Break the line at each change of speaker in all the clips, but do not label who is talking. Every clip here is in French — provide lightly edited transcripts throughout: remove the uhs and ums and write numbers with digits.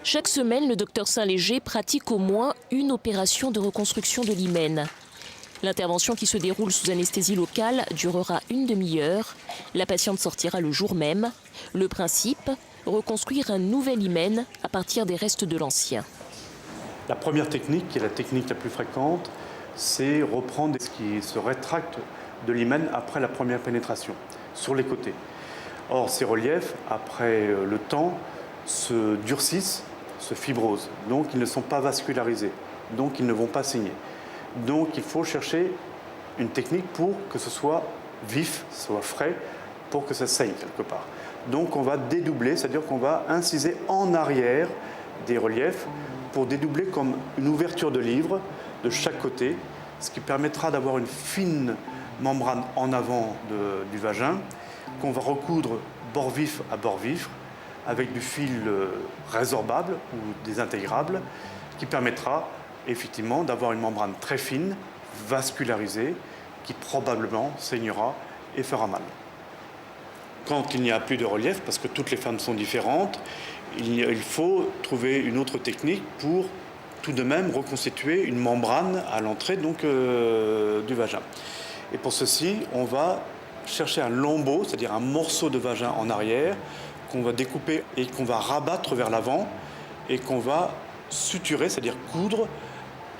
Chaque semaine, le docteur Saint-Léger pratique au moins une opération de reconstruction de l'hymen. L'intervention, qui se déroule sous anesthésie locale, durera une demi-heure. La patiente sortira le jour même. Le principe, reconstruire un nouvel hymen à partir des restes de l'ancien.
La première technique, qui est la technique la plus fréquente, c'est reprendre ce qui se rétracte de l'hymen après la première pénétration, sur les côtés. Or, ces reliefs, après le temps, se durcissent, se fibrosent. Donc, ils ne sont pas vascularisés. Donc, ils ne vont pas saigner. Donc, il faut chercher une technique pour que ce soit vif, soit frais, pour que ça saigne quelque part. Donc, on va dédoubler, c'est-à-dire qu'on va inciser en arrière des reliefs pour dédoubler comme une ouverture de livre de chaque côté, ce qui permettra d'avoir une fine membrane en avant du vagin qu'on va recoudre bord vif à bord vif avec du fil résorbable ou désintégrable qui permettra effectivement d'avoir une membrane très fine, vascularisée, qui probablement saignera et fera mal. Quand il n'y a plus de relief, parce que toutes les femmes sont différentes, il faut trouver une autre technique pour tout de même reconstituer une membrane à l'entrée du vagin. Et pour ceci, on va chercher un lambeau, c'est-à-dire un morceau de vagin en arrière, qu'on va découper et qu'on va rabattre vers l'avant et qu'on va suturer, c'est-à-dire coudre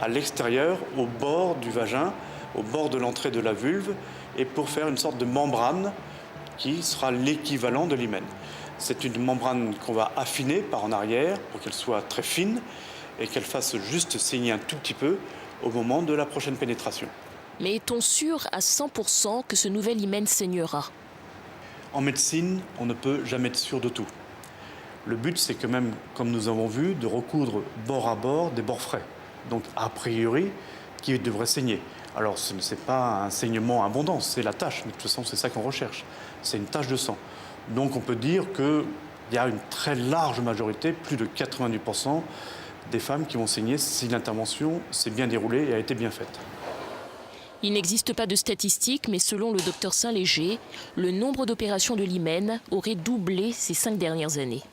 à l'extérieur, au bord du vagin, au bord de l'entrée de la vulve, et pour faire une sorte de membrane qui sera l'équivalent de l'hymen. C'est une membrane qu'on va affiner par en arrière pour qu'elle soit très fine et qu'elle fasse juste saigner un tout petit peu au moment de la prochaine pénétration.
Mais est-on sûr à 100% que ce nouvel hymen saignera ?
En médecine, on ne peut jamais être sûr de tout. Le but, c'est que même, comme nous avons vu, de recoudre bord à bord des bords frais. Donc, a priori, qui devrait saigner. Alors, ce n'est pas un saignement abondant, c'est la tache. Mais de toute façon, c'est ça qu'on recherche. C'est une tache de sang. Donc, on peut dire qu'il y a une très large majorité, plus de 90%, des femmes qui vont saigner si l'intervention s'est bien déroulée et a été bien faite.
Il n'existe pas de statistiques, mais selon le docteur Saint-Léger, le nombre d'opérations de l'hymen aurait doublé ces 5 dernières années.